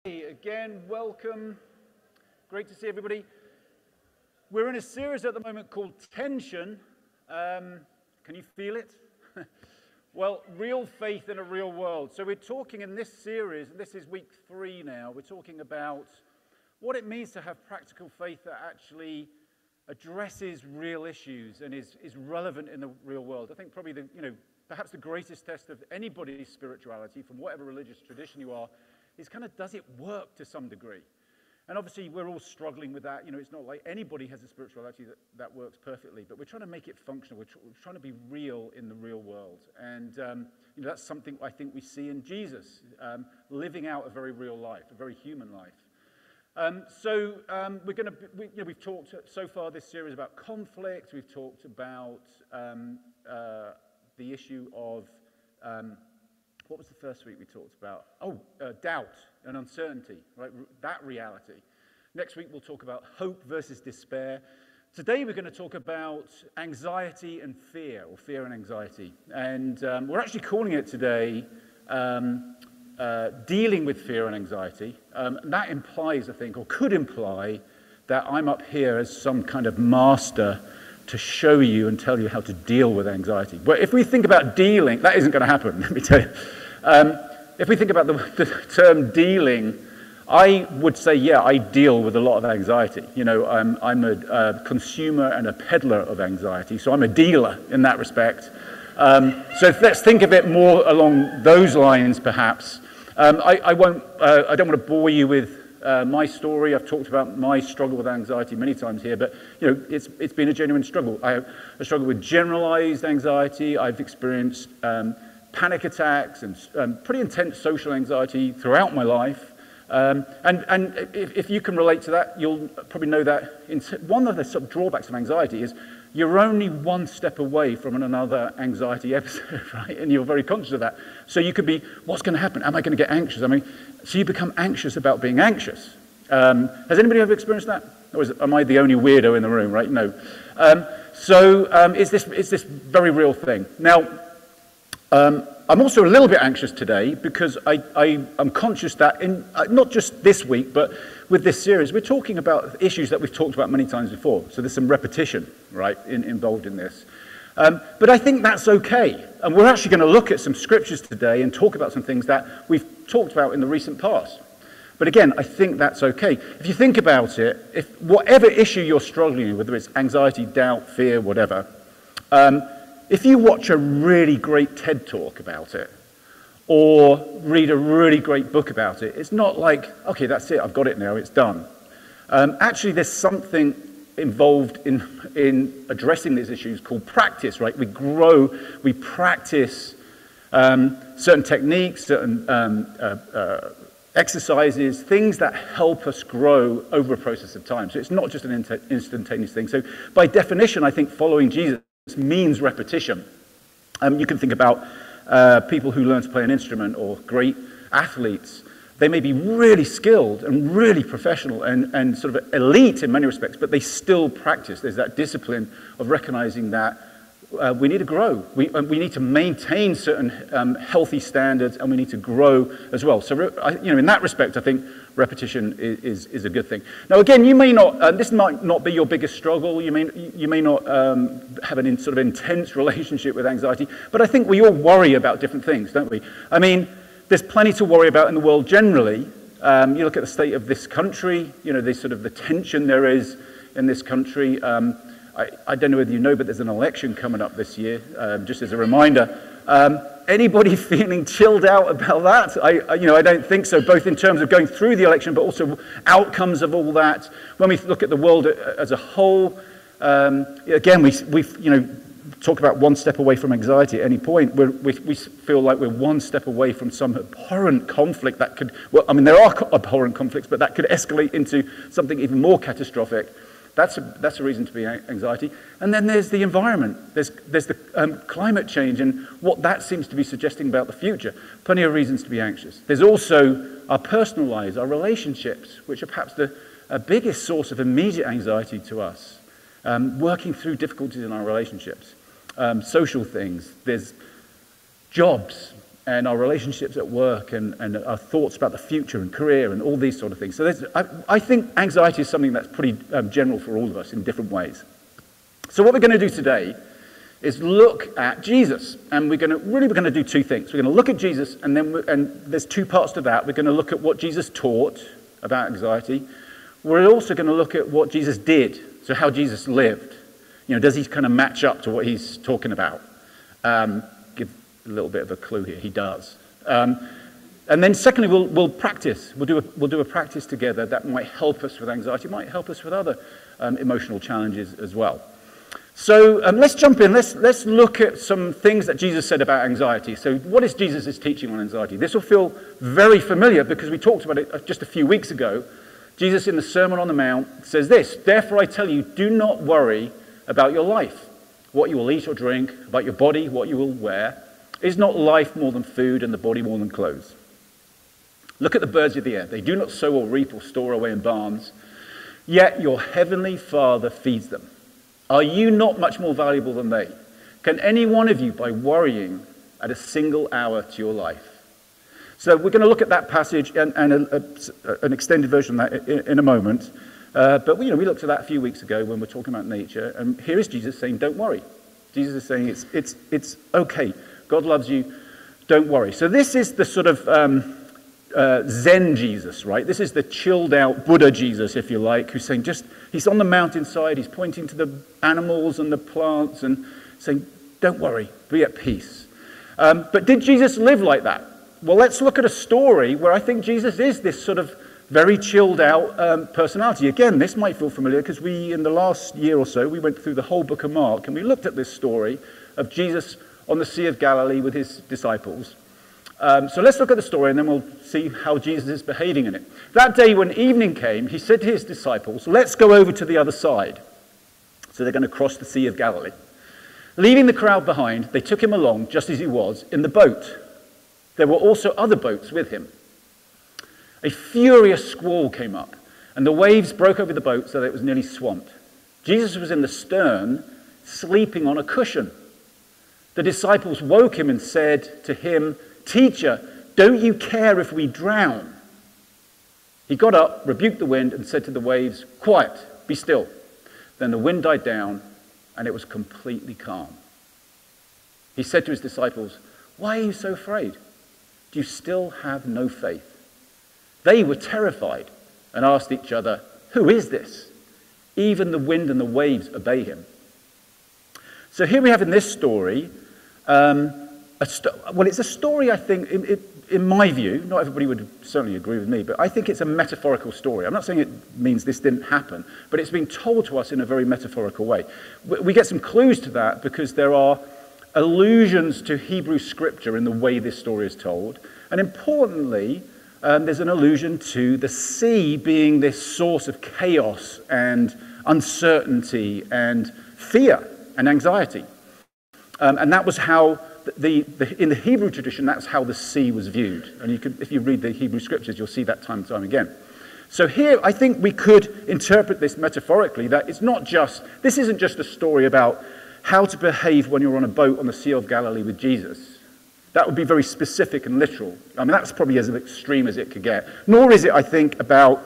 Again, welcome. Great to see everybody. We're in a series at the moment called Tension. Can you feel it? Well, real faith in a real world. So we're talking in this series, and this is week 3 now, we're talking about what it means to have practical faith that actually addresses real issues and is relevant in the real world. I think probably perhaps the greatest test of anybody's spirituality, from whatever religious tradition you are, is kind of, does it work to some degree? And obviously we're all struggling with that. It's not like anybody has a spirituality that works perfectly, but we're trying to make it functional. We're trying to be real in the real world. And that's something I think we see in Jesus, living out a very real life, a very human life. We've talked so far this series about conflict. We've talked about the issue of, what was the first week we talked about? Doubt and uncertainty, right? That reality. Next week we'll talk about hope versus despair. Today we're going to talk about anxiety and fear, or fear and anxiety. And we're actually calling it today dealing with fear and anxiety. That implies, I think, or could imply, that I'm up here as some kind of master to show you and tell you how to deal with anxiety. But if we think about dealing, that isn't going to happen, let me tell you. If we think about the term dealing, I would say, yeah, I deal with a lot of anxiety. I'm a consumer and a peddler of anxiety, so I'm a dealer in that respect. So let's think of it more along those lines, perhaps. I don't want to bore you with my story. I've talked about my struggle with anxiety many times here, but it's been a genuine struggle. I struggle with generalized anxiety. I've experienced panic attacks and pretty intense social anxiety throughout my life. And if you can relate to that, you'll probably know that one of the sort of drawbacks of anxiety is you're only one step away from another anxiety episode, right? And you're very conscious of that. So you could be, what's going to happen? Am I going to get anxious? So you become anxious about being anxious. Has anybody ever experienced that? Or am I the only weirdo in the room, right? No. It's this very real thing. Now, I'm also a little bit anxious today because I'm conscious that not just this week, but with this series, we're talking about issues that we've talked about many times before. So there's some repetition, right, involved in this. But I think that's okay. And we're actually going to look at some scriptures today and talk about some things that we've talked about in the recent past. But again, I think that's okay. If you think about it, if whatever issue you're struggling with, whether it's anxiety, doubt, fear, whatever, if you watch a really great TED talk about it, or read a really great book about it, it's not like, okay, that's it, I've got it now, it's done. Actually, there's something involved in addressing these issues called practice, right? We grow, we practice certain techniques, certain exercises, things that help us grow over a process of time. So it's not just an instantaneous thing. So by definition, I think following Jesus means repetition. You can think about people who learn to play an instrument, or great athletes. They may be really skilled and really professional and sort of elite in many respects, but they still practice. There's that discipline of recognizing that we need to grow. We need to maintain certain healthy standards, and we need to grow as well. So, in that respect, I think repetition is a good thing. Now, again, you may not. This might not be your biggest struggle. You may not have an sort of intense relationship with anxiety. But I think we all worry about different things, don't we? There's plenty to worry about in the world generally. You look at the state of this country. The tension there is in this country. I don't know whether you know, but there's an election coming up this year, just as a reminder. Anybody feeling chilled out about that? I don't think so, both in terms of going through the election, but also outcomes of all that. When we look at the world as a whole, again, we talk about one step away from anxiety at any point. We feel like we're one step away from some abhorrent conflict that could, there are abhorrent conflicts, but that could escalate into something even more catastrophic. That's a reason to be anxiety. And then there's the environment. There's the climate change and what that seems to be suggesting about the future. Plenty of reasons to be anxious. There's also our personal lives, our relationships, which are perhaps the biggest source of immediate anxiety to us. Working through difficulties in our relationships. Social things. There's jobs. and our relationships at work and our thoughts about the future and career and all these sort of things. So I think anxiety is something that's pretty general for all of us in different ways. So what we're going to do today is look at Jesus, and we're going to do two things. We're going to look at Jesus, and there's two parts to that. We're going to look at what Jesus taught about anxiety. We're also going to look at what Jesus did, so how Jesus lived. Does he kind of match up to what he's talking about? Give a little bit of a clue here. He does. And then secondly, we'll practice. We'll do a practice together that might help us with anxiety, might help us with other emotional challenges as well. So let's jump in. Let's look at some things that Jesus said about anxiety. So what is Jesus' teaching on anxiety? This will feel very familiar because we talked about it just a few weeks ago. Jesus in the Sermon on the Mount says this: "Therefore I tell you, do not worry about your life, what you will eat or drink, about your body, what you will wear. Is not life more than food and the body more than clothes? Look at the birds of the air. They do not sow or reap or store away in barns, yet your heavenly Father feeds them. Are you not much more valuable than they? Can any one of you, by worrying, add a single hour to your life?" So we're going to look at that passage and an extended version of that in a moment. But we looked at that a few weeks ago when we were talking about nature. And here is Jesus saying, don't worry. Jesus is saying it's okay. God loves you. Don't worry. So this is the sort of Zen Jesus, right? This is the chilled out Buddha Jesus, if you like, who's saying he's on the mountainside. He's pointing to the animals and the plants and saying, don't worry, be at peace. But did Jesus live like that? Well, let's look at a story where I think Jesus is this sort of very chilled out personality. Again, this might feel familiar because in the last year or so, we went through the whole book of Mark and we looked at this story of Jesus on the Sea of Galilee with his disciples. So let's look at the story and then we'll see how Jesus is behaving in it. That day when evening came, he said to his disciples, let's go over to the other side. So they're going to cross the Sea of Galilee. Leaving the crowd behind, they took him along just as he was in the boat. There were also other boats with him. A furious squall came up, and the waves broke over the boat so that it was nearly swamped. Jesus was in the stern, sleeping on a cushion. The disciples woke him and said to him, "Teacher, don't you care if we drown?" He got up, rebuked the wind, and said to the waves, "Quiet, be still." Then the wind died down, and it was completely calm. He said to his disciples, "Why are you so afraid? Do you still have no faith?" They were terrified and asked each other, "Who is this? Even the wind and the waves obey him." So here we have in this story, it's a story, I think, in my view, not everybody would certainly agree with me, but I think it's a metaphorical story. I'm not saying it means this didn't happen, but it's been told to us in a very metaphorical way. We get some clues to that because there are allusions to Hebrew scripture in the way this story is told. And importantly, there's an allusion to the sea being this source of chaos and uncertainty and fear and anxiety. And that was how, in the Hebrew tradition, that's how the sea was viewed. And if you read the Hebrew scriptures, you'll see that time and time again. So here, I think we could interpret this metaphorically, that this isn't just a story about how to behave when you're on a boat on the Sea of Galilee with Jesus. That would be very specific and literal. I mean, that's probably as extreme as it could get. Nor is it, I think, about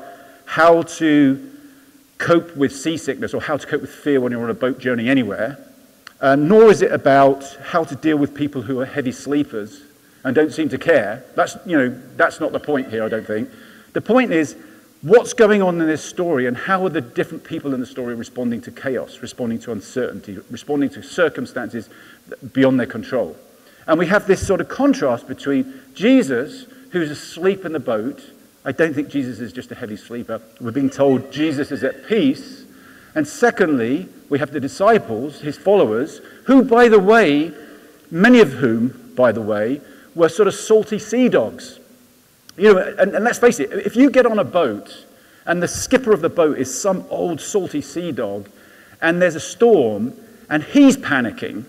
how to cope with seasickness or how to cope with fear when you're on a boat journey anywhere. Nor is it about how to deal with people who are heavy sleepers and don't seem to care. That's not the point here, I don't think. The point is, what's going on in this story and how are the different people in the story responding to chaos, responding to uncertainty, responding to circumstances beyond their control. And we have this sort of contrast between Jesus, who's asleep in the boat. I don't think Jesus is just a heavy sleeper. We're being told Jesus is at peace. And secondly, we have the disciples, his followers, who, by the way, many of whom, by the way, were sort of salty sea dogs. And let's face it, if you get on a boat and the skipper of the boat is some old salty sea dog and there's a storm and he's panicking,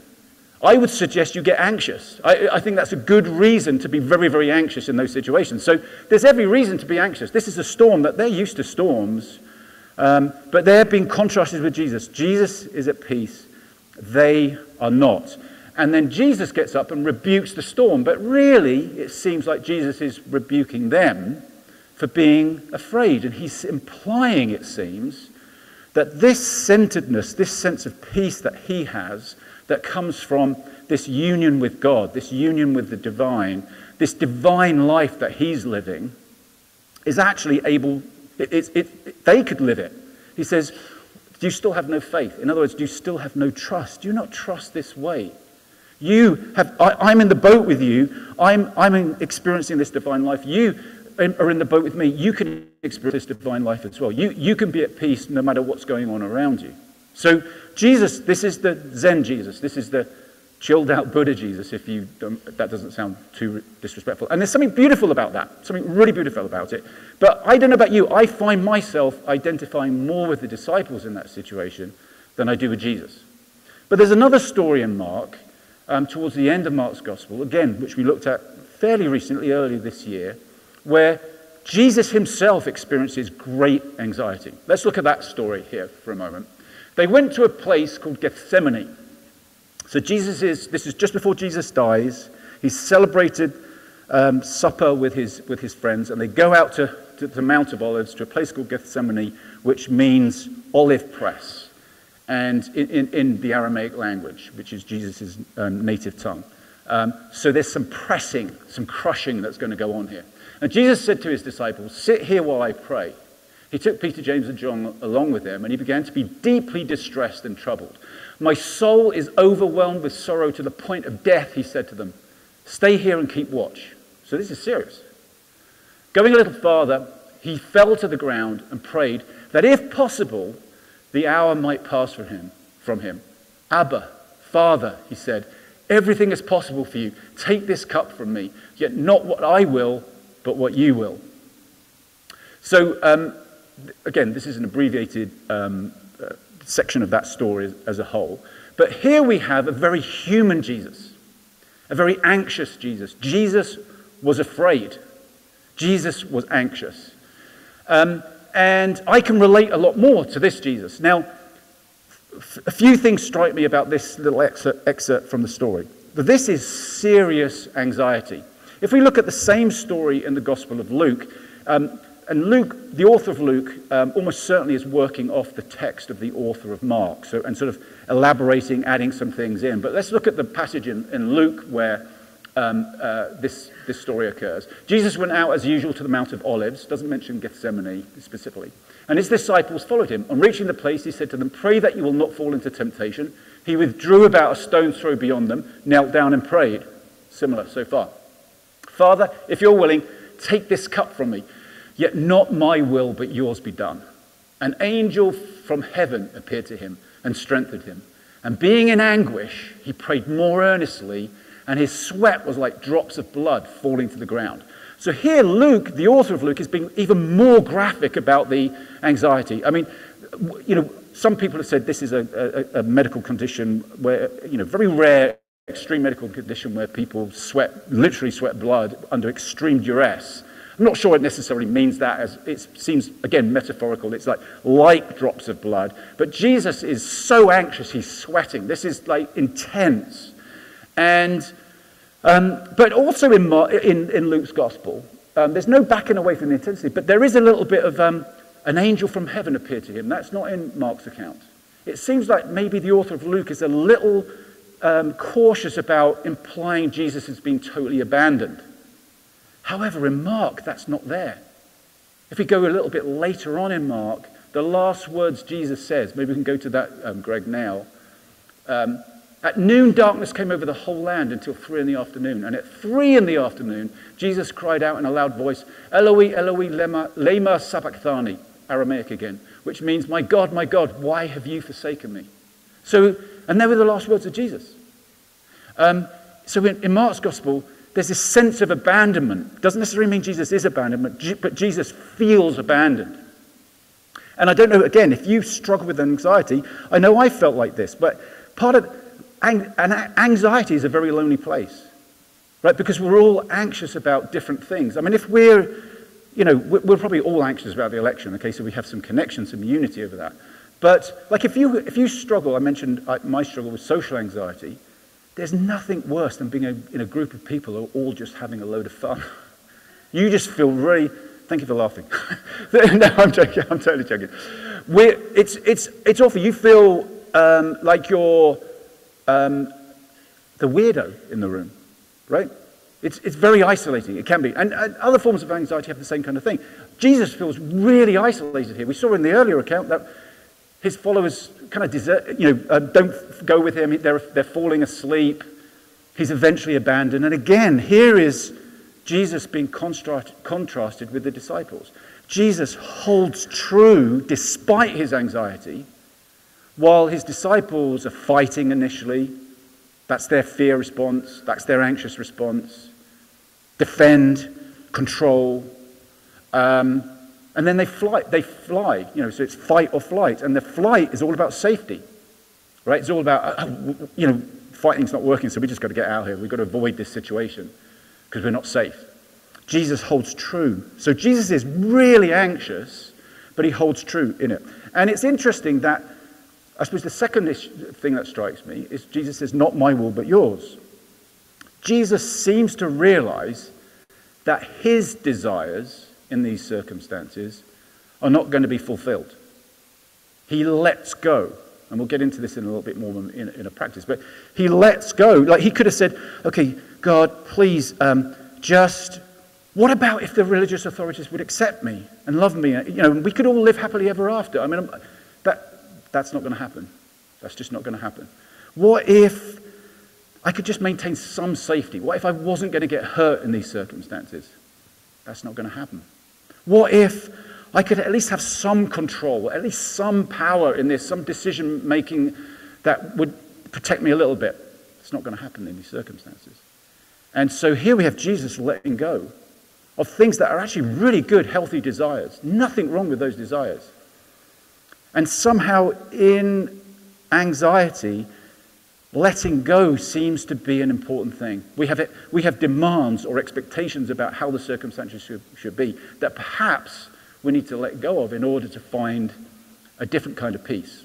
I would suggest you get anxious. I think that's a good reason to be very, very anxious in those situations. So there's every reason to be anxious. This is a storm that they're used to storms, but they're being contrasted with Jesus. Jesus is at peace. They are not. And then Jesus gets up and rebukes the storm. But really, it seems like Jesus is rebuking them for being afraid. And he's implying, it seems, that this centeredness, this sense of peace that he has, that comes from this union with God, this union with the divine, this divine life that he's living, is actually able, they could live it. He says, do you still have no faith? In other words, do you still have no trust? Do you not trust this way? I'm in the boat with you. I'm experiencing this divine life. You are in the boat with me. You can experience this divine life as well. You can be at peace no matter what's going on around you. So Jesus, this is the Zen Jesus. This is the chilled out Buddha Jesus, if you don't, that doesn't sound too disrespectful. And there's something beautiful about that, something really beautiful about it. But I don't know about you, I find myself identifying more with the disciples in that situation than I do with Jesus. But there's another story in Mark, towards the end of Mark's Gospel, again, which we looked at fairly recently, earlier this year, where Jesus himself experiences great anxiety. Let's look at that story here for a moment. They went to a place called Gethsemane. So this is just before Jesus dies. He's celebrated supper with his friends, and they go out to the Mount of Olives, to a place called Gethsemane, which means olive press, and in the Aramaic language, which is Jesus' native tongue. So there's some pressing, some crushing that's going to go on here. And Jesus said to his disciples, "Sit here while I pray." He took Peter, James, and John along with him, and he began to be deeply distressed and troubled. "My soul is overwhelmed with sorrow to the point of death," he said to them. "Stay here and keep watch." So this is serious. Going a little farther, he fell to the ground and prayed that if possible, the hour might pass from him. "Abba, Father," he said, "everything is possible for you. Take this cup from me, yet not what I will, but what you will." So, again, this is an abbreviated section of that story as a whole. But here we have a very human Jesus, a very anxious Jesus. Jesus was afraid. Jesus was anxious. And I can relate a lot more to this Jesus. Now, a few things strike me about this little excerpt from the story. This is serious anxiety. If we look at the same story in the Gospel of Luke, and Luke, the author of Luke, almost certainly is working off the text of the author of Mark, and sort of elaborating, adding some things in. But let's look at the passage in Luke where this story occurs. Jesus went out as usual to the Mount of Olives, doesn't mention Gethsemane specifically, and his disciples followed him. On reaching the place, he said to them, "Pray that you will not fall into temptation." He withdrew about a stone's throw beyond them, knelt down and prayed. Similar so far. "Father, if you're willing, take this cup from me. Yet not my will, but yours be done." An angel from heaven appeared to him and strengthened him. And being in anguish, he prayed more earnestly, and his sweat was like drops of blood falling to the ground. So here Luke, the author of Luke, is being even more graphic about the anxiety. I mean, some people have said this is a medical condition where, very rare, extreme medical condition where people literally sweat blood under extreme duress. I'm not sure it necessarily means that, as it seems, again, metaphorical. It's like drops of blood. But Jesus is so anxious, he's sweating. This is intense. And but also in Luke's gospel, there's no backing away from the intensity, but there is a little bit of an angel from heaven appeared to him. That's not in Mark's account. It seems like maybe the author of Luke is a little cautious about implying Jesus has been totally abandoned. However, in Mark, that's not there. If we go a little bit later on in Mark, the last words Jesus says, maybe we can go to that, Greg, now. At noon, darkness came over the whole land until 3 in the afternoon. And at 3 in the afternoon, Jesus cried out in a loud voice, "Eloi, Eloi, lema sabachthani," Aramaic again, which means, my God, why have you forsaken me?" And they were the last words of Jesus. So in Mark's gospel, there's this sense of abandonment. Doesn't necessarily mean Jesus is abandoned, but Jesus feels abandoned. And I don't know, again, if you struggle with anxiety, I know I felt like this, but part of anxiety is a very lonely place, right? Because we're all anxious about different things. I mean, if we're probably all anxious about the election, okay, so we have some connection, some unity over that. But if you struggle, I mentioned my struggle with social anxiety, there's nothing worse than being in a group of people who are all just having a load of fun. You just feel really, thank you for laughing. No, I'm joking, I'm totally joking. It's awful. You feel like you're the weirdo in the room, right? It's very isolating, it can be. And other forms of anxiety have the same kind of thing. Jesus feels really isolated here. We saw in the earlier account that his followers kind of desert, don't go with him. They're falling asleep. He's eventually abandoned. And again, here is Jesus being contrasted with the disciples. Jesus holds true despite his anxiety, while his disciples are fighting initially. That's their fear response. That's their anxious response. Defend, control. And then they fly, so it's fight or flight. And the flight is all about safety, right? It's all about, fighting's not working, so we just got to get out of here. We've got to avoid this situation because we're not safe. Jesus holds true. So Jesus is really anxious, but he holds true in it. And it's interesting that, I suppose the second thing that strikes me is Jesus says, not my will, but yours. Jesus seems to realize that his desires in these circumstances are not going to be fulfilled. He lets go. And we'll get into this in a little bit more in a practice. But he lets go. Like he could have said, okay, God, please, what about if the religious authorities would accept me and love me? We could all live happily ever after. I mean, that's not going to happen. That's just not going to happen. What if I could just maintain some safety? What if I wasn't going to get hurt in these circumstances? That's not going to happen. What if I could at least have some control, at least some power in this, some decision making that would protect me a little bit? It's not going to happen in these circumstances. And so here we have Jesus letting go of things that are actually really good, healthy desires. Nothing wrong with those desires. And somehow in anxiety, letting go seems to be an important thing. We have demands or expectations about how the circumstances should be that perhaps we need to let go of in order to find a different kind of peace.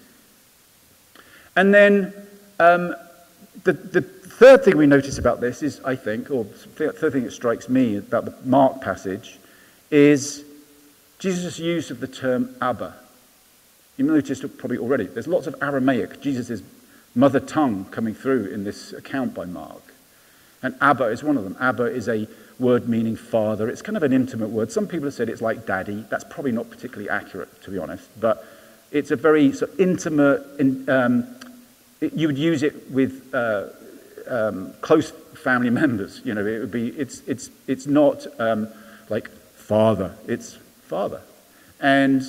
And then the third thing we notice about this is, I think, or the third thing that strikes me about the Mark passage is Jesus' use of the term Abba. You noticed it probably already. There's lots of Aramaic, Jesus' mother tongue, coming through in this account by Mark. And Abba is one of them. Abba is a word meaning father. It's kind of an intimate word. Some people have said it's like daddy. That's probably not particularly accurate, to be honest. But it's a very sort of intimate, you would use it with close family members. It would be, it's not like father, it's father. And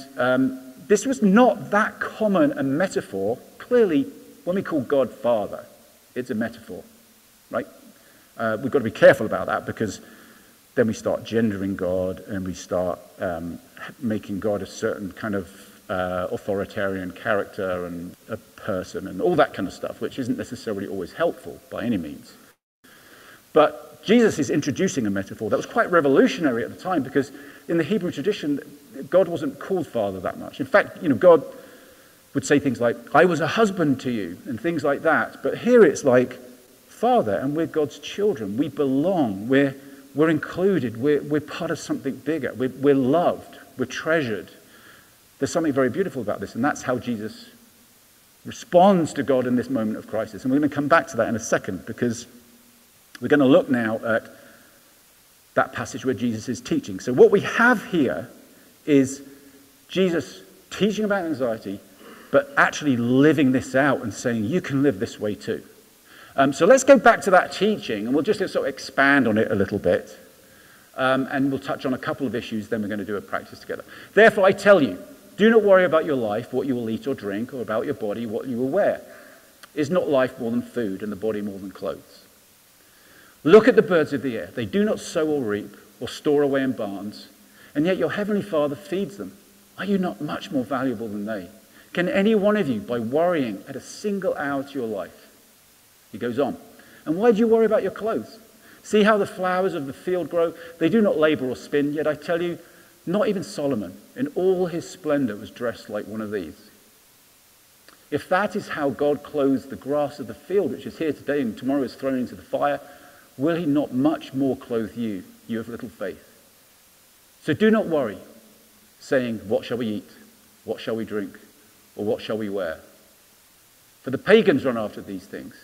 this was not that common a metaphor. Clearly, when we call God Father, it's a metaphor, right? We've got to be careful about that because then we start gendering God and we start making God a certain kind of authoritarian character and a person and all that kind of stuff, which isn't necessarily always helpful by any means. But Jesus is introducing a metaphor that was quite revolutionary at the time because in the Hebrew tradition, God wasn't called Father that much. In fact, God would say things like, I was a husband to you, and things like that. But here it's like, Father, and we're God's children. We belong. We're included. We're part of something bigger. We're loved. We're treasured. There's something very beautiful about this, and that's how Jesus responds to God in this moment of crisis. And we're going to come back to that in a second, because we're going to look now at that passage where Jesus is teaching. So what we have here is Jesus teaching about anxiety, but actually living this out and saying, you can live this way too. So let's go back to that teaching, and we'll just sort of expand on it a little bit. And we'll touch on a couple of issues, then we're going to do a practice together. Therefore, I tell you, do not worry about your life, what you will eat or drink, or about your body, what you will wear. Is not life more than food, and the body more than clothes? Look at the birds of the air. They do not sow or reap, or store away in barns, and yet your heavenly Father feeds them. Are you not much more valuable than they? Can any one of you, by worrying, add a single hour to your life? He goes on. And why do you worry about your clothes? See how the flowers of the field grow? They do not labor or spin, yet I tell you, not even Solomon, in all his splendor, was dressed like one of these. If that is how God clothes the grass of the field, which is here today and tomorrow is thrown into the fire, will he not much more clothe you, you of little faith? So do not worry, saying, what shall we eat? What shall we drink? Or what shall we wear? For the pagans run after these things.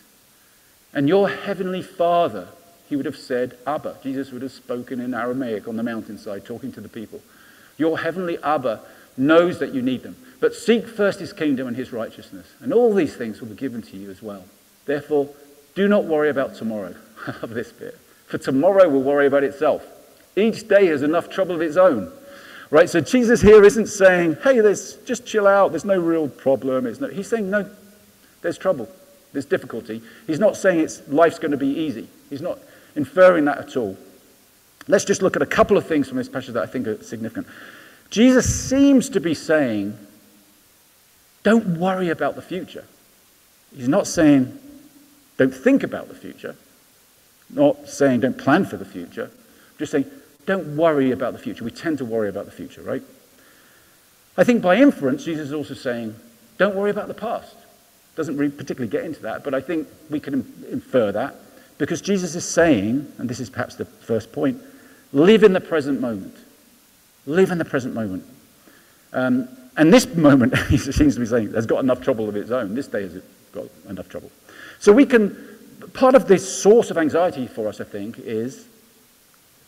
And your heavenly Father, he would have said, Abba. Jesus would have spoken in Aramaic on the mountainside, talking to the people. Your heavenly Abba knows that you need them. But seek first his kingdom and his righteousness, and all these things will be given to you as well. Therefore, do not worry about tomorrow. I love this bit. For tomorrow will worry about itself. Each day has enough trouble of its own. Right? So Jesus here isn't saying, hey, just chill out. There's no real problem. He's saying, no, there's trouble. There's difficulty. He's not saying life's going to be easy. He's not inferring that at all. Let's just look at a couple of things from this passage that I think are significant. Jesus seems to be saying, don't worry about the future. He's not saying, don't think about the future. Not saying, don't plan for the future. Just saying, don't worry about the future. We tend to worry about the future, right? I think by inference, Jesus is also saying, don't worry about the past. Doesn't really particularly get into that, but I think we can infer that because Jesus is saying, and this is perhaps the first point, live in the present moment. Live in the present moment. And this moment, he seems to be saying, has got enough trouble of its own. This day has got enough trouble. So part of this source of anxiety for us, I think, is,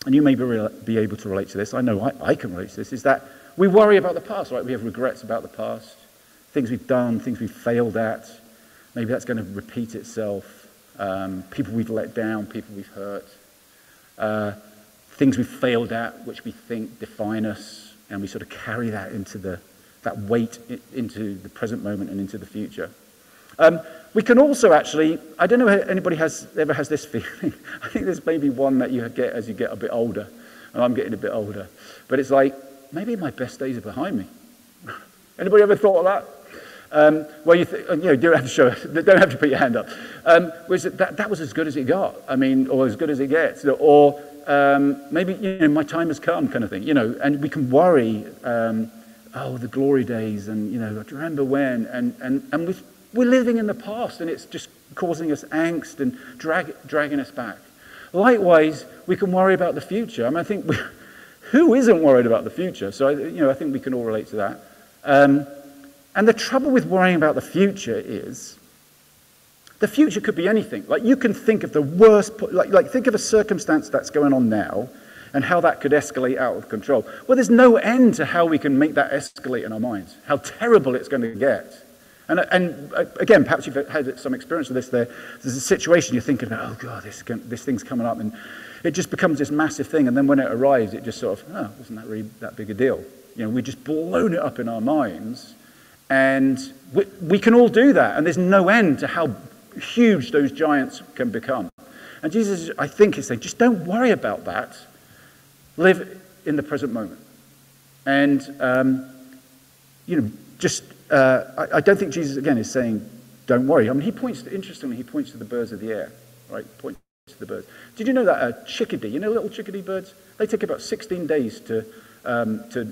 and you may be able to relate to this, I know I can relate to this, is that we worry about the past, right? We have regrets about the past, things we've done, things we've failed at. Maybe that's going to repeat itself. People we've let down, people we've hurt. Things we've failed at, which we think define us, and we sort of carry that that weight into the present moment and into the future. We can also actually, I don't know if anybody ever has this feeling. I think there's maybe one that you get as you get a bit older, and I'm getting a bit older. But it's like, maybe my best days are behind me. Anybody ever thought of that? Well, you don't have to put your hand up. That was as good as it got. I mean, or as good as it gets. Or maybe my time has come, kind of thing. And we can worry. The glory days, and do you remember when? And we're living in the past, and it's just causing us angst and dragging us back. Likewise, we can worry about the future. I mean, I think who isn't worried about the future? So I think we can all relate to that. And the trouble with worrying about the future is, the future could be anything. Like you can think of the worst, like think of a circumstance that's going on now, and how that could escalate out of control. Well, there's no end to how we can make that escalate in our minds, how terrible it's going to get. And again, perhaps you've had some experience of this. There's a situation you're thinking about, oh God, this thing's coming up, and it just becomes this massive thing, and then when it arrives, it just sort of, wasn't that really that big a deal? We just blown it up in our minds, and we can all do that, and there's no end to how huge those giants can become. And Jesus, I think, is saying, just don't worry about that. Live in the present moment. And, I don't think Jesus, again, is saying, don't worry. I mean, interestingly, he points to the birds of the air, right? Points to the birds. Did you know that a chickadee, little chickadee birds, they take about 16 days to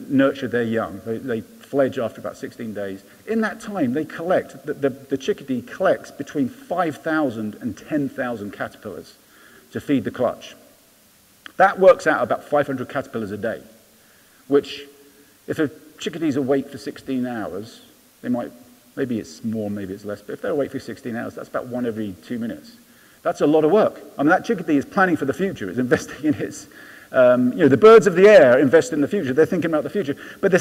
nurture their young. They fledge after about 16 days. In that time, they collect, the chickadee collects between 5,000 and 10,000 caterpillars to feed the clutch. That works out about 500 caterpillars a day, which, if a chickadee's awake for 16 hours, maybe it's more, maybe it's less, but if they're awake for 16 hours, that's about one every 2 minutes. That's a lot of work. I mean, that chickadee is planning for the future. It's investing in its, the birds of the air invest in the future. They're thinking about the future. But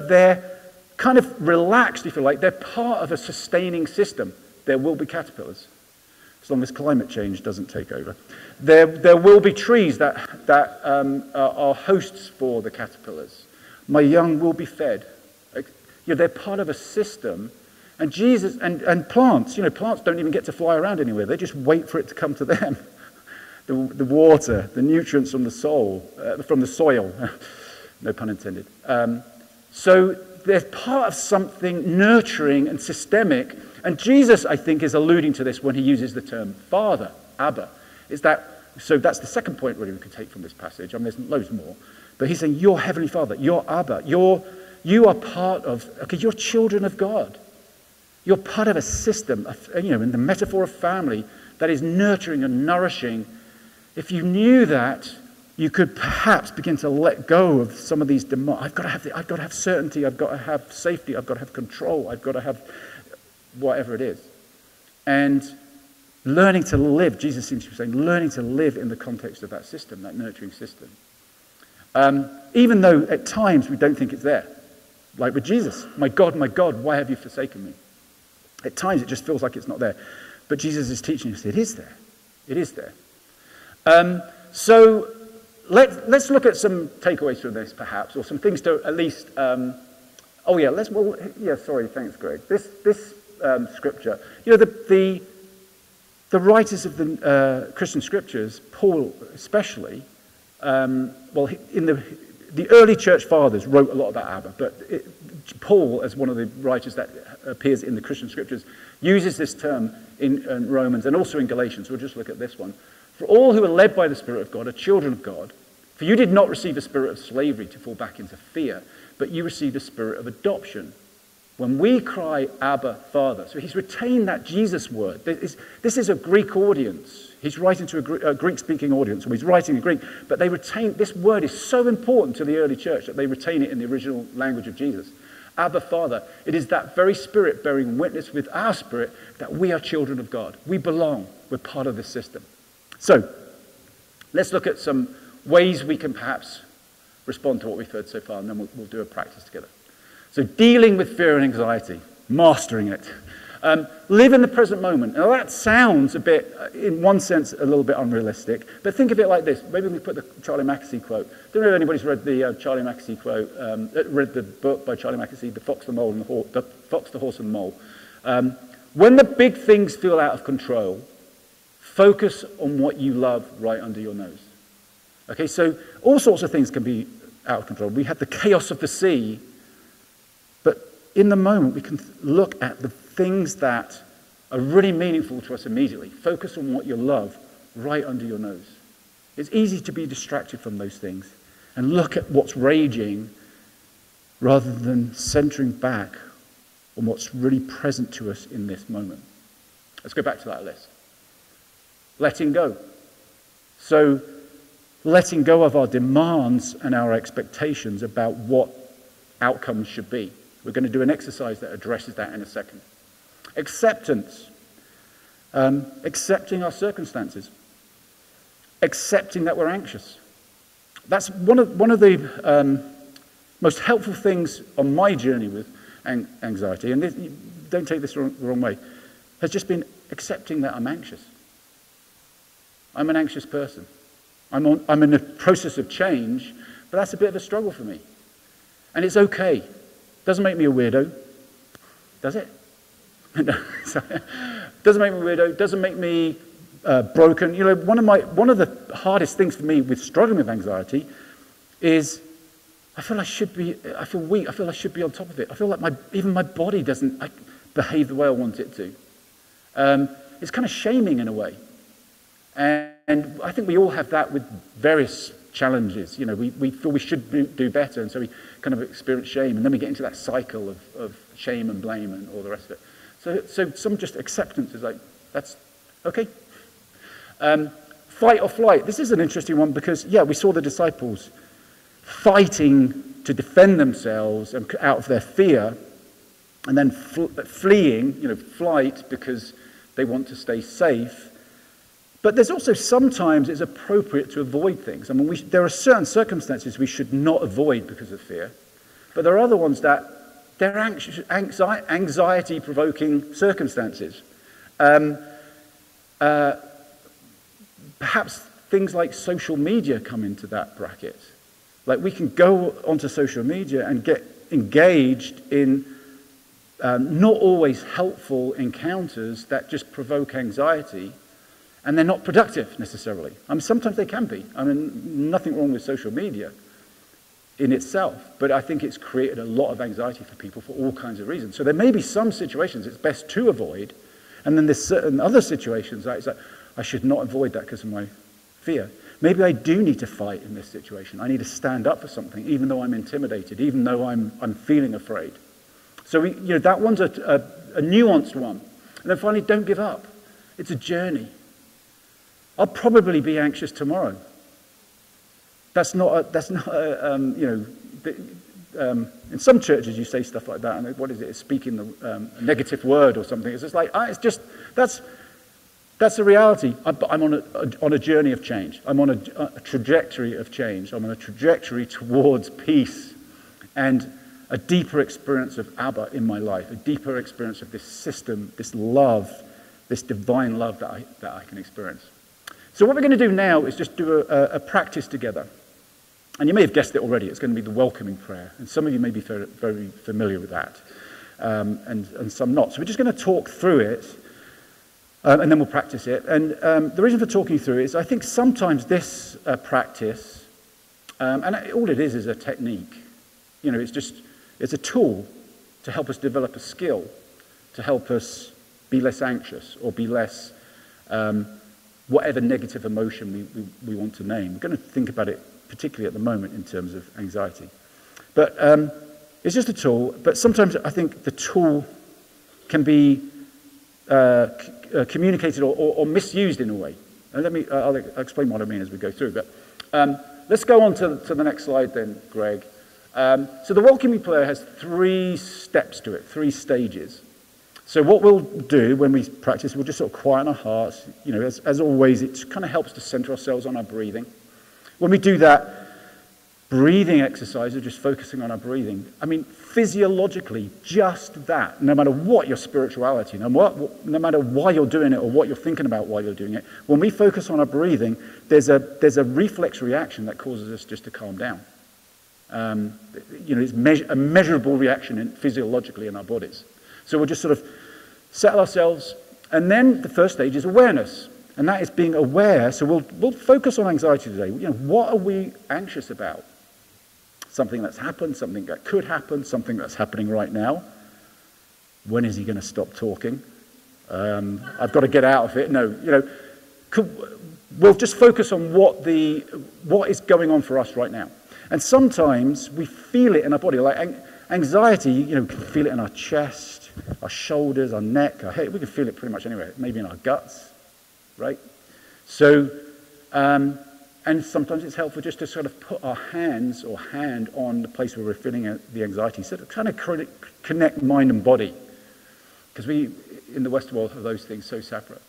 they're kind of relaxed, if you like. They're part of a sustaining system. There will be caterpillars, as long as climate change doesn't take over. There will be trees that are hosts for the caterpillars. My young will be fed. They're part of a system. And Jesus, and plants, plants don't even get to fly around anywhere. They just wait for it to come to them. The water, the nutrients from the soil, no pun intended. So they're part of something nurturing and systemic. And Jesus, I think, is alluding to this when he uses the term Father, Abba. So that's the second point really we can take from this passage. I mean, there's loads more. But he's saying, your Heavenly Father, your Abba, you are part of, you're children of God. You're part of a system, in the metaphor of family, that is nurturing and nourishing. If you knew that, you could perhaps begin to let go of some of these demands. I've got to have certainty, I've got to have safety, I've got to have control, I've got to have whatever it is. And learning to live, Jesus seems to be saying, learning to live in the context of that system, that nurturing system. Even though at times we don't think it's there. Like with Jesus, my God, why have you forsaken me? At times it just feels like it's not there. But Jesus is teaching us it is there. It is there. So let's look at some takeaways from this, perhaps, or some things to at least. Thanks, Greg. This scripture, the writers of the Christian scriptures, Paul especially, in the early church fathers wrote a lot about Abba, but Paul, as one of the writers that appears in the Christian scriptures, uses this term in Romans and also in Galatians. We'll just look at this one. For all who are led by the Spirit of God are children of God. For you did not receive a spirit of slavery to fall back into fear, but you received a spirit of adoption. When we cry, Abba, Father. So he's retained that Jesus word. This is a Greek audience. He's writing to a Greek-speaking audience, or he's writing in Greek, but they retain, this word is so important to the early church that they retain it in the original language of Jesus. Abba, Father. It is that very Spirit bearing witness with our spirit that we are children of God. We belong. We're part of this system. So, let's look at some ways we can perhaps respond to what we've heard so far, and then we'll do a practice together. So, dealing with fear and anxiety, mastering it. Live in the present moment. Now, that sounds a bit, in one sense, a little bit unrealistic, but think of it like this. Maybe we put the Charlie Mackesy quote. I don't know if anybody's read the Charlie Mackesy quote, read the book by Charlie Mackesy, The Fox, the Horse, and the Mole. When the big things feel out of control, focus on what you love right under your nose. Okay, so all sorts of things can be out of control. We had the chaos of the sea, but in the moment we can look at the things that are really meaningful to us immediately. Focus on what you love right under your nose. It's easy to be distracted from those things and look at what's raging rather than centering back on what's really present to us in this moment. Let's go back to that list. Letting go. So, letting go of our demands and our expectations about what outcomes should be. We're going to do an exercise that addresses that in a second. Acceptance. Accepting our circumstances. Accepting that we're anxious. That's one of the most helpful things on my journey with anxiety, and don't take this the wrong way, has just been accepting that I'm anxious. I'm an anxious person. I'm in a process of change, but that's a bit of a struggle for me. And it's okay. Doesn't make me a weirdo, does it? No, doesn't make me a weirdo, doesn't make me broken. One of the hardest things for me with struggling with anxiety is I feel weak, I feel I should be on top of it. I feel like even my body doesn't behave the way I want it to. It's kind of shaming in a way. And I think we all have that with various challenges. We feel we should do better, and so we kind of experience shame, and then we get into that cycle of shame and blame and all the rest of it. So some just acceptance is like, that's okay. Fight or flight. This is an interesting one because, we saw the disciples fighting to defend themselves and out of their fear, and then fleeing, flight because they want to stay safe. But there's also sometimes it's appropriate to avoid things. I mean, there are certain circumstances we should not avoid because of fear, but there are other ones that they're anxiety-provoking circumstances. Perhaps things like social media come into that bracket. Like we can go onto social media and get engaged in not always helpful encounters that just provoke anxiety. And they're not productive necessarily. I mean, sometimes they can be. I mean, nothing wrong with social media in itself, but I think it's created a lot of anxiety for people for all kinds of reasons. So there may be some situations it's best to avoid, and then there's certain other situations that it's like, I should not avoid that because of my fear. Maybe I do need to fight in this situation. I need to stand up for something, even though I'm intimidated, even though I'm feeling afraid. So that one's a nuanced one. And then finally, don't give up. It's a journey. I'll probably be anxious tomorrow. In some churches you say stuff like that, and what is it? It's speaking the negative word or something. It's just like, that's a reality. I'm on a journey of change. I'm on a trajectory of change. I'm on a trajectory towards peace and a deeper experience of Abba in my life, a deeper experience of this system, this love, this divine love that I can experience. So what we're going to do now is just do a practice together. And you may have guessed it already. It's going to be the welcoming prayer. And some of you may be very familiar with that, and some not. So we're just going to talk through it, and then we'll practice it. And the reason for talking through it is I think sometimes this practice, and all it is a technique. It's a tool to help us develop a skill, to help us be less anxious or be less whatever negative emotion we want to name. We're going to think about it particularly at the moment in terms of anxiety. But it's just a tool, but sometimes I think the tool can be communicated or misused in a way. And I'll explain what I mean as we go through. But let's go on to the next slide then, Greg. So the welcoming prayer has 3 steps to it, 3 stages. So what we'll do when we practice, we'll just sort of quieten our hearts. As always, it kind of helps to center ourselves on our breathing. When we do that breathing exercise of just focusing on our breathing, I mean, physiologically, just that, no matter what your spirituality, no matter why you're doing it or what you're thinking about while you're doing it, when we focus on our breathing, there's a reflex reaction that causes us just to calm down. It's a measurable reaction physiologically in our bodies. So we'll just sort of settle ourselves, and then the first stage is awareness. And that is being aware. So we'll focus on anxiety today. What are we anxious about? Something that's happened, something that could happen, something that's happening right now. When is he going to stop talking? I've got to get out of it. No, we'll just focus on what is going on for us right now. And sometimes we feel it in our body, like anxiety. We can feel it in our chest, our shoulders, our neck, our head. We can feel it pretty much anywhere. Maybe in our guts. Right? So, and sometimes it's helpful just to sort of put our hand on the place where we're feeling the anxiety, so to kind of connect mind and body, because we, in the Western world, have those things so separate.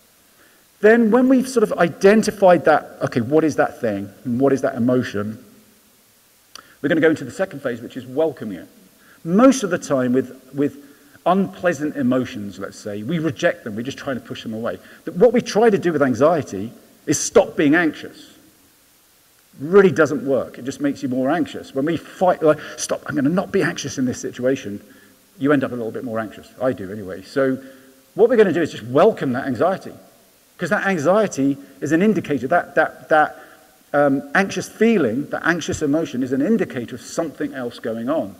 Then when we've sort of identified that, okay, what is that thing, and what is that emotion, we're going to go into the second phase, which is welcoming it. Most of the time with unpleasant emotions, let's say, we reject them, we're just trying to push them away. But what we try to do with anxiety is stop being anxious. Really doesn't work. It just makes you more anxious. When we fight, like, stop, I'm going to not be anxious in this situation, you end up a little bit more anxious. I do anyway. So what we're going to do is just welcome that anxiety. Because that anxiety is an indicator, that anxious feeling, that anxious emotion is an indicator of something else going on.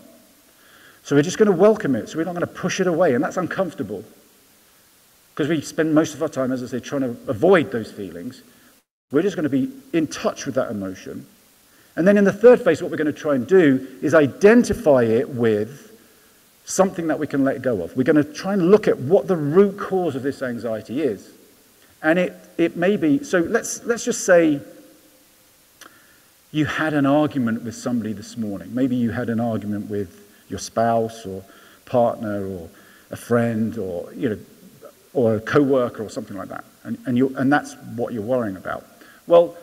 So we're just going to welcome it. So we're not going to push it away. And that's uncomfortable. Because we spend most of our time, as I say, trying to avoid those feelings. We're just going to be in touch with that emotion. And then in the third phase, what we're going to try and do is identify it with something that we can let go of. We're going to try and look at what the root cause of this anxiety is. And it may be, so let's just say you had an argument with somebody this morning. Maybe you had an argument with your spouse or partner or a friend or a co-worker or something like that, and that's what you're worrying about. Well,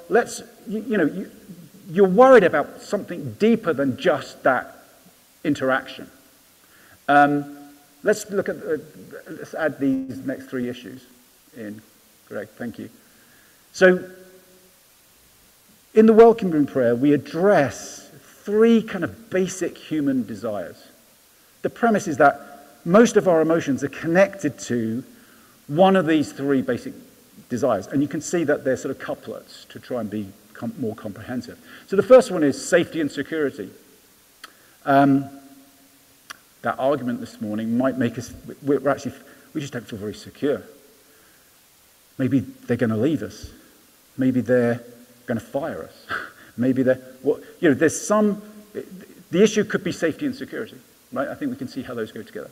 you're worried about something deeper than just that interaction. Let's add these next 3 issues in. Greg, thank you. So, in the welcoming prayer, we address 3 kind of basic human desires. The premise is that most of our emotions are connected to one of these 3 basic desires. And you can see that they're sort of couplets to try and be more comprehensive. So the first one is safety and security. That argument this morning might make us, we just don't feel very secure. Maybe they're going to leave us. Maybe they're going to fire us. Maybe there's the issue could be safety and security, right? I think we can see how those go together.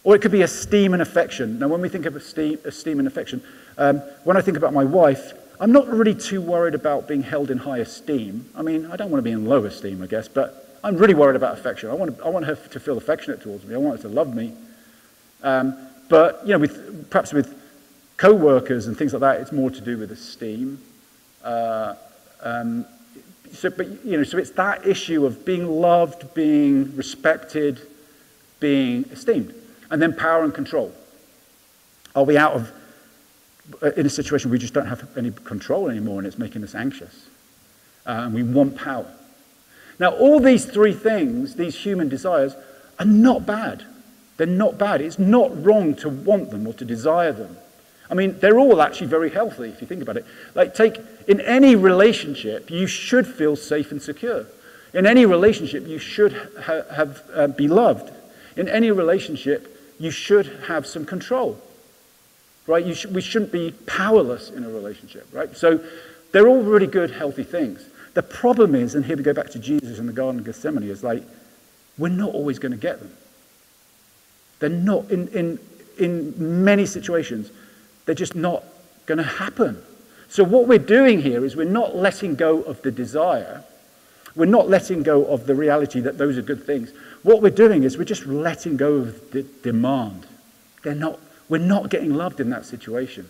Or it could be esteem and affection. Now, when we think of esteem and affection, when I think about my wife, I'm not really too worried about being held in high esteem. I mean, I don't want to be in low esteem, I guess, but I'm really worried about affection. I want her to feel affectionate towards me. I want her to love me. But, perhaps with co-workers and things like that, it's more to do with esteem. So it's that issue of being loved, being respected, being esteemed. And then power and control. Are we in a situation where we just don't have any control anymore and it's making us anxious? And we want power. Now, all these three things, these human desires, are not bad. They're not bad. It's not wrong to want them or to desire them. I mean, they're all actually very healthy if you think about it. Like, in any relationship, you should feel safe and secure. In any relationship, you should be loved. In any relationship, you should have some control, right? We shouldn't be powerless in a relationship, right? So they're all really good, healthy things. The problem is, and here we go back to Jesus in the Garden of Gethsemane, is like, we're not always going to get them. They're not, in many situations, they're just not going to happen. So what we're doing here is we're not letting go of the desire. We're not letting go of the reality that those are good things. What we're doing is we're just letting go of the demand. We're not getting loved in that situation.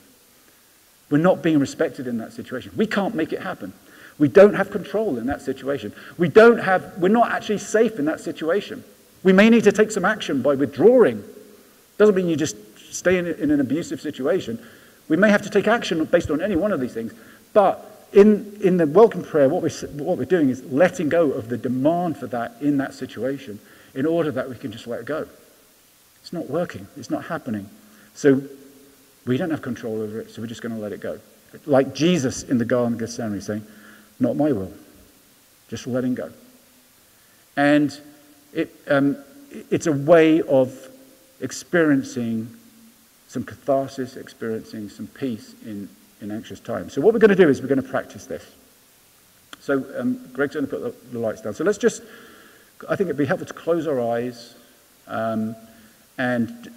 We're not being respected in that situation. We can't make it happen. We don't have control in that situation. We're not actually safe in that situation. We may need to take some action by withdrawing. Doesn't mean you just stay in an abusive situation. We may have to take action based on any one of these things. But in the welcome prayer, what we're doing is letting go of the demand for that in that situation in order that we can just let it go. It's not working. It's not happening. So we don't have control over it, so we're just going to let it go. Like Jesus in the Garden of Gethsemane saying, not my will, just letting go. And it's a way of experiencing some catharsis, experiencing some peace in anxious times. So what we're going to do is we're going to practice this. So Greg's going to put the lights down. So I think it'd be helpful to close our eyes and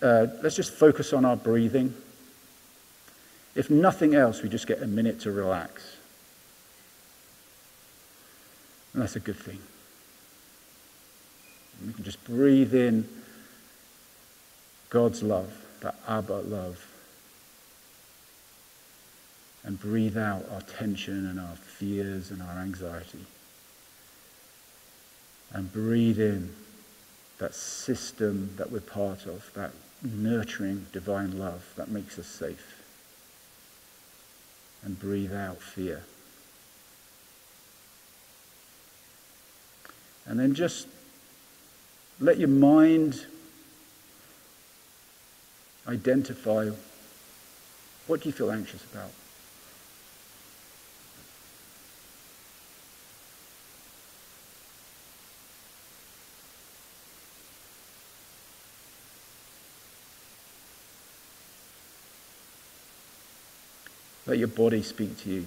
let's just focus on our breathing. If nothing else, we just get a minute to relax. And that's a good thing. We can just breathe in God's love, that Abba love, and breathe out our tension and our fears and our anxiety. And breathe in that system that we're part of, that nurturing divine love that makes us safe. And breathe out fear. And then just let your mind identify, what do you feel anxious about? Let your body speak to you.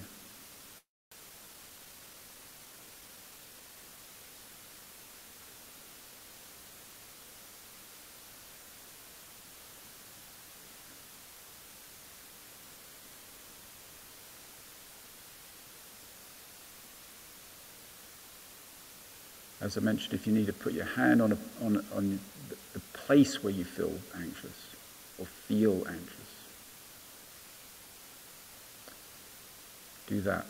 As I mentioned, if you need to put your hand on the place where you feel anxious or feel anxious, do that.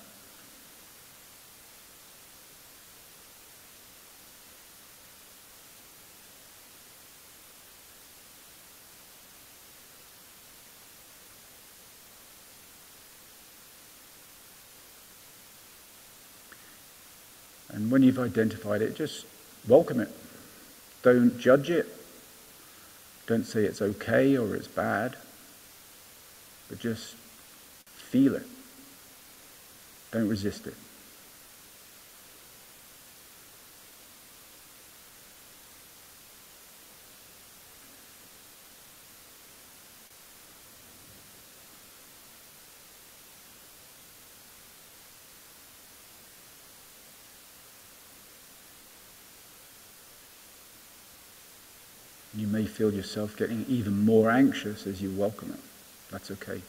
And when you've identified it, just welcome it. Don't judge it. Don't say it's okay or it's bad. But just feel it. Don't resist it. You may feel yourself getting even more anxious as you welcome it. That's okay.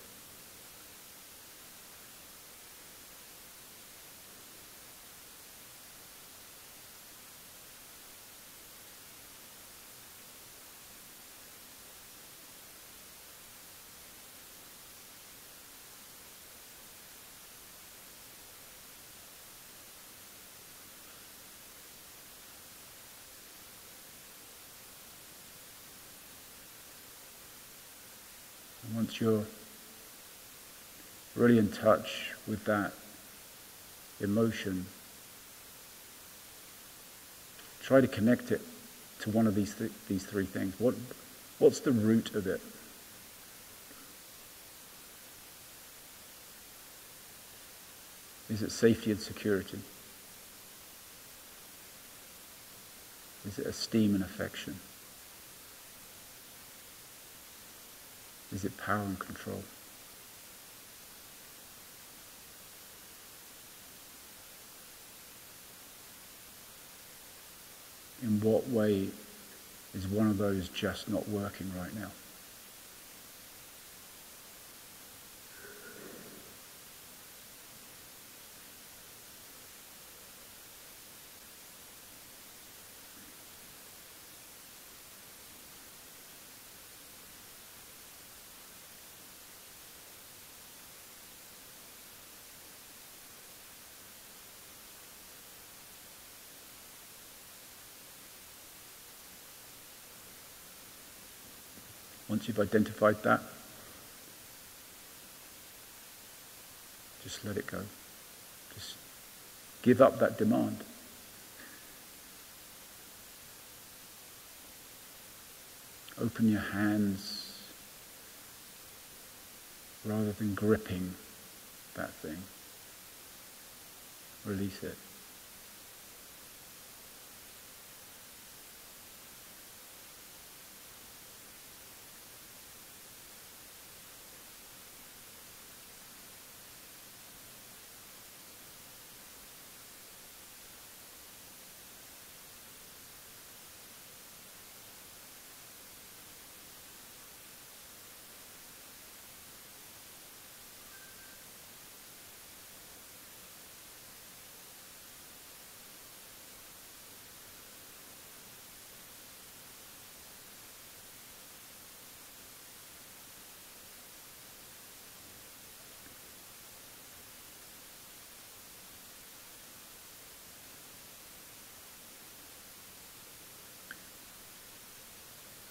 Once you're really in touch with that emotion, try to connect it to one of these three things. What's the root of it? Is it safety and security? Is it esteem and affection? Is it power and control? In what way is one of those just not working right now? Once you've identified that, just let it go. Just give up that demand. Open your hands rather than gripping that thing. Release it.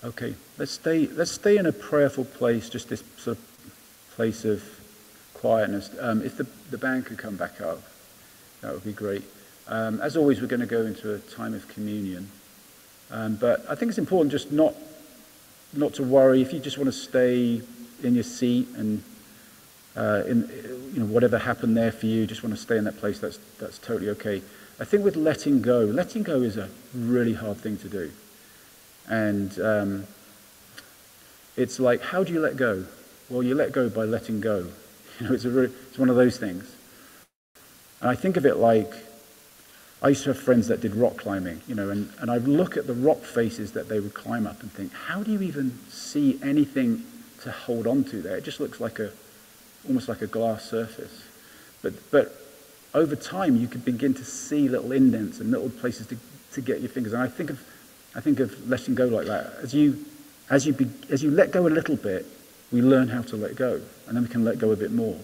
Okay, let's stay in a prayerful place, just this sort of place of quietness. If the band could come back up, that would be great. As always, we're going to go into a time of communion. But I think it's important just not to worry. If you just want to stay in your seat and whatever happened there for you, just want to stay in that place, that's totally okay. I think with letting go is a really hard thing to do. And it's like, how do you let go? Well, you let go by letting go. It's one of those things. And I think of it like, I used to have friends that did rock climbing, and I'd look at the rock faces that they would climb up and think, how do you even see anything to hold on to there? It just looks like almost like a glass surface. But over time, you could begin to see little indents and little places to get your fingers. And I think of letting go like that. As you let go a little bit, we learn how to let go, and then we can let go a bit more,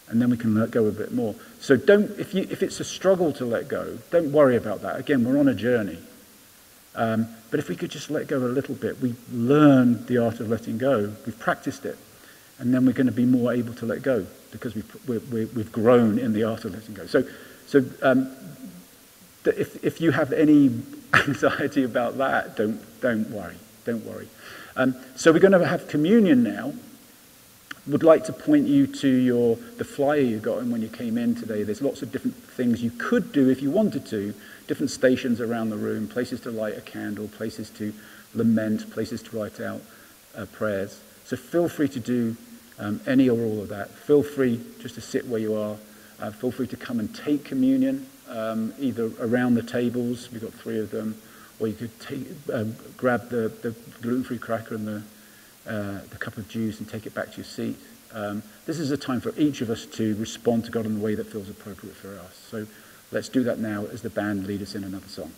and then we can let go a bit more. So if it's a struggle to let go, don't worry about that. Again, we're on a journey. But if we could just let go a little bit, we learn the art of letting go. We've practiced it, and then we're going to be more able to let go because we've grown in the art of letting go. So if you have any anxiety about that, don't worry. So we're going to have communion now. Would like to point you to the flyer you got in when you came in today. There's lots of different things you could do if you wanted to, different stations around the room, places to light a candle, places to lament, places to write out prayers. So feel free to do any or all of that. Feel free just to sit where you are. Feel free to come and take communion, either around the tables, we've got 3 of them, or you could grab the gluten-free cracker and the cup of juice and take it back to your seat. This is a time for each of us to respond to God in the way that feels appropriate for us. So let's do that now as the band lead us in another song.